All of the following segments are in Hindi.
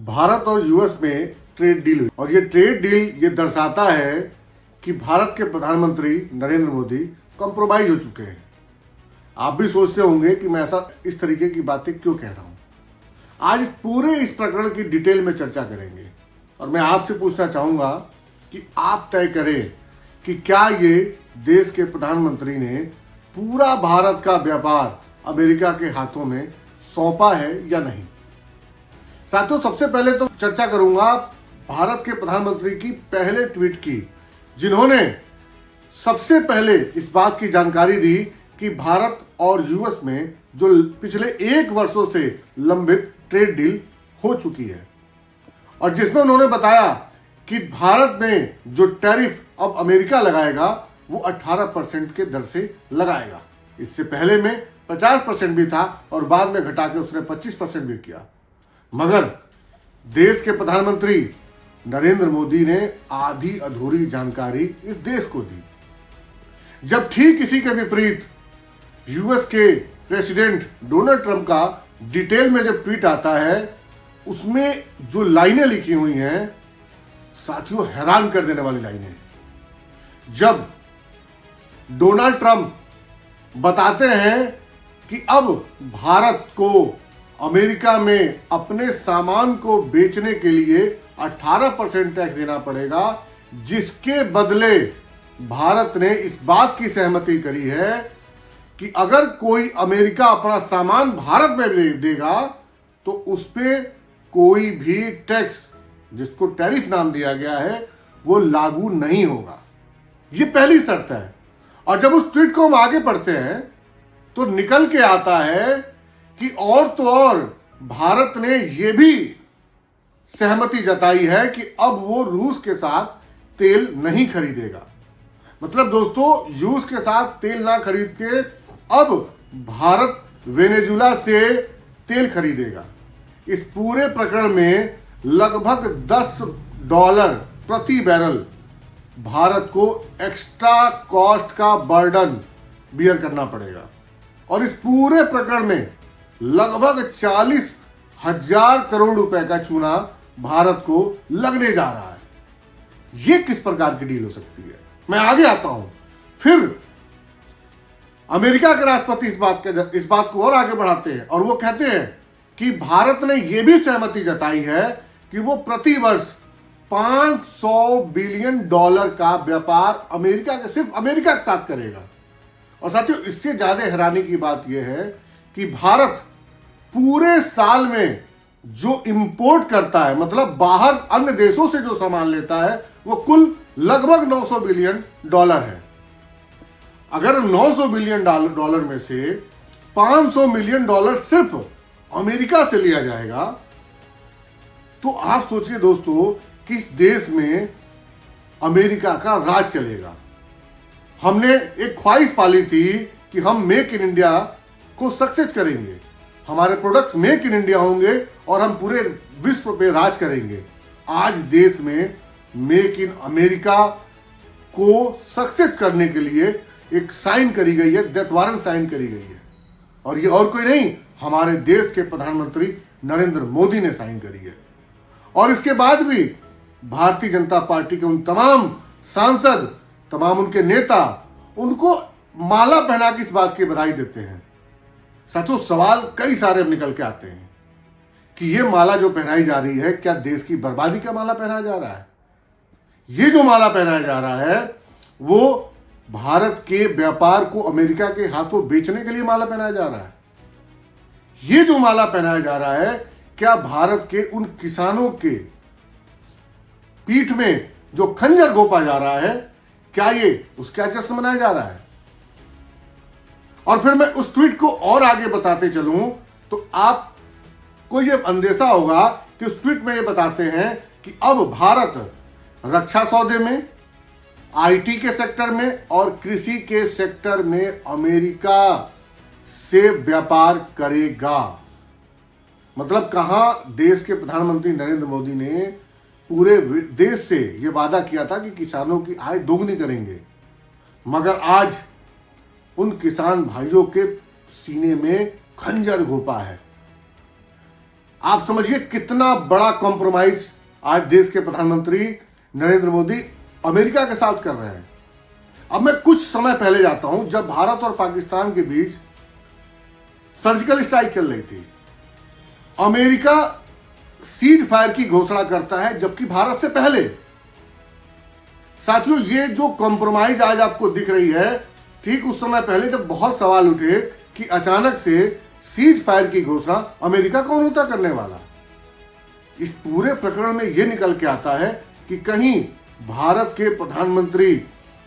भारत और यूएस में ट्रेड डील हुई और ये ट्रेड डील ये दर्शाता है कि भारत के प्रधानमंत्री नरेंद्र मोदी कॉम्प्रोमाइज हो चुके हैं। आप भी सोचते होंगे कि मैं ऐसा इस तरीके की बातें क्यों कह रहा हूं। आज पूरे इस प्रकरण की डिटेल में चर्चा करेंगे और मैं आपसे पूछना चाहूंगा कि आप तय करें कि क्या ये देश के प्रधानमंत्री ने पूरा भारत का व्यापार अमेरिका के हाथों में सौंपा है या नहीं। साथियों, सबसे पहले तो चर्चा करूंगा भारत के प्रधानमंत्री की पहले ट्वीट की, जिन्होंने सबसे पहले इस बात की जानकारी दी कि भारत और यूएस में जो पिछले 1 वर्षों से लंबित ट्रेड डील हो चुकी है और जिसमें उन्होंने बताया कि भारत में जो टैरिफ अब अमेरिका लगाएगा वो 18% के दर से लगाएगा। इससे पहले में 50% भी था और बाद में घटा के उसने 25% भी किया। मगर देश के प्रधानमंत्री नरेंद्र मोदी ने आधी अधूरी जानकारी इस देश को दी, जब ठीक इसी के विपरीत यूएस के प्रेसिडेंट डोनाल्ड ट्रंप का डिटेल में जब ट्वीट आता है, उसमें जो लाइनें लिखी हुई हैं साथियों, हैरान कर देने वाली लाइनें। जब डोनाल्ड ट्रंप बताते हैं कि अब भारत को अमेरिका में अपने सामान को बेचने के लिए 18% टैक्स देना पड़ेगा, जिसके बदले भारत ने इस बात की सहमति करी है कि अगर कोई अमेरिका अपना सामान भारत में देगा तो उस पर कोई भी टैक्स, जिसको टैरिफ नाम दिया गया है, वो लागू नहीं होगा। ये पहली शर्त है। और जब उस ट्वीट को हम आगे पढ़ते हैं तो निकल के आता है कि और तो और भारत ने यह भी सहमति जताई है कि अब वो रूस के साथ तेल नहीं खरीदेगा। मतलब दोस्तों, रूस के साथ तेल ना खरीद के अब भारत वेनेजुला से तेल खरीदेगा। इस पूरे प्रकरण में लगभग $10 प्रति बैरल भारत को एक्स्ट्रा कॉस्ट का बर्डन बियर करना पड़ेगा और इस पूरे प्रकरण में लगभग 40,000 करोड़ रुपए का चूना भारत को लगने जा रहा है। यह किस प्रकार की डील हो सकती है, मैं आगे आता हूं। फिर अमेरिका के राष्ट्रपति इस बात को और आगे बढ़ाते हैं और वो कहते हैं कि भारत ने यह भी सहमति जताई है कि वो प्रति वर्ष $500 बिलियन का व्यापार सिर्फ अमेरिका के साथ करेगा। और साथियों, इससे ज्यादा हैरानी की बात यह है कि भारत पूरे साल में जो इंपोर्ट करता है, मतलब बाहर अन्य देशों से जो सामान लेता है, वो कुल लगभग $900 बिलियन है। अगर $900 बिलियन में से $500 मिलियन सिर्फ अमेरिका से लिया जाएगा तो आप सोचिए दोस्तों, किस देश में अमेरिका का राज चलेगा। हमने एक ख्वाहिश पाली थी कि हम मेक इन इंडिया को सक्सेस करेंगे, हमारे प्रोडक्ट्स मेक इन इंडिया होंगे और हम पूरे विश्व पे राज करेंगे। आज देश में मेक इन अमेरिका को सक्सेस करने के लिए एक साइन करी गई है, डेथ वारंट साइन करी गई है और ये और कोई नहीं, हमारे देश के प्रधानमंत्री नरेंद्र मोदी ने साइन करी है। और इसके बाद भी भारतीय जनता पार्टी के उन तमाम सांसद, तमाम उनके नेता उनको माला पहना के इस बात की बधाई देते हैं। साथियों, सवाल कई सारे निकल के आते हैं कि ये माला जो पहनाई जा रही है, क्या देश की बर्बादी का माला पहनाया जा रहा है? ये जो माला पहनाया जा रहा है वो भारत के व्यापार को अमेरिका के हाथों बेचने के लिए माला पहनाया जा रहा है। ये जो माला पहनाया जा रहा है, क्या भारत के उन किसानों के पीठ में जो खंजर घोंपा जा रहा है, क्या ये उसका जश्न मनाया जा रहा है? और फिर मैं उस ट्वीट को और आगे बताते चलूं तो आपको ये अंदेशा होगा कि उस ट्वीट में ये बताते हैं कि अब भारत रक्षा सौदे में, आईटी के सेक्टर में और कृषि के सेक्टर में अमेरिका से व्यापार करेगा। मतलब कहां देश के प्रधानमंत्री नरेंद्र मोदी ने पूरे देश से यह वादा किया था कि किसानों की आय दोगुनी करेंगे, मगर आज उन किसान भाइयों के सीने में खंजर घोंपा है। आप समझिए कितना बड़ा कॉम्प्रोमाइज आज देश के प्रधानमंत्री नरेंद्र मोदी अमेरिका के साथ कर रहे हैं। अब मैं कुछ समय पहले जाता हूं, जब भारत और पाकिस्तान के बीच सर्जिकल स्ट्राइक चल रही थी। अमेरिका सीज फायर की घोषणा करता है, जबकि भारत से पहले। साथियों, ये जो कॉम्प्रोमाइज आज आपको दिख रही है, ठीक उस समय पहले जब बहुत सवाल उठे कि अचानक से सीज फायर की घोषणा अमेरिका कौन होता करने वाला। इस पूरे प्रकरण में यह निकल के आता है कि कहीं भारत के प्रधानमंत्री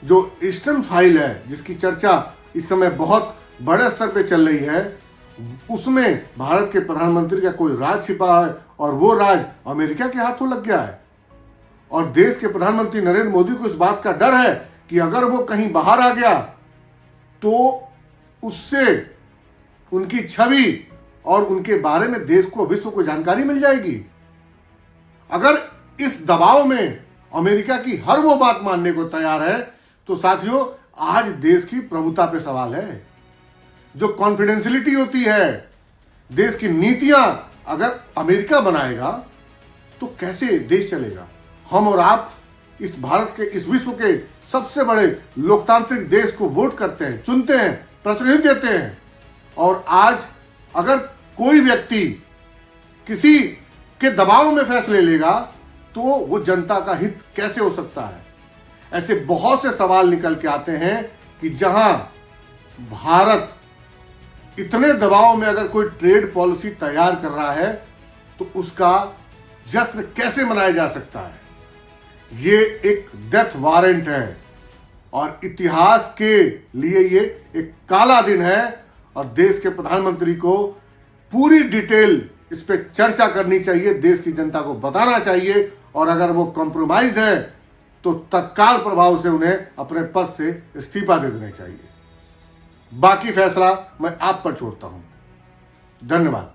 जो ईस्टर्न फाइल है, जिसकी चर्चा इस समय बहुत बड़े स्तर पे चल रही है, उसमें भारत के प्रधानमंत्री का कोई राज छिपा है और वो राज अमेरिका के हाथों लग गया है। और देश के प्रधानमंत्री नरेंद्र मोदी को इस बात का डर है कि अगर वो कहीं बाहर आ गया तो उससे उनकी छवि और उनके बारे में देश को, विश्व को जानकारी मिल जाएगी। अगर इस दबाव में अमेरिका की हर वो बात मानने को तैयार है, तो साथियों, आज देश की प्रभुता पे सवाल है। जो कॉन्फिडेंशियलिटी होती है, देश की नीतियां अगर अमेरिका बनाएगा तो कैसे देश चलेगा। हम और आप इस भारत के, इस विश्व के सबसे बड़े लोकतांत्रिक देश को वोट करते हैं, चुनते हैं, प्रतिनिधि देते हैं। और आज अगर कोई व्यक्ति किसी के दबाव में फैसले लेगा तो वो जनता का हित कैसे हो सकता है। ऐसे बहुत से सवाल निकल के आते हैं कि जहां भारत इतने दबाव में अगर कोई ट्रेड पॉलिसी तैयार कर रहा है तो उसका जश्न कैसे मनाया जा सकता है। ये एक डेथ वारंट है और इतिहास के लिए ये एक काला दिन है। और देश के प्रधानमंत्री को पूरी डिटेल इस पे चर्चा करनी चाहिए, देश की जनता को बताना चाहिए। और अगर वो कॉम्प्रोमाइज है तो तत्काल प्रभाव से उन्हें अपने पद से इस्तीफा दे देना चाहिए। बाकी फैसला मैं आप पर छोड़ता हूं। धन्यवाद।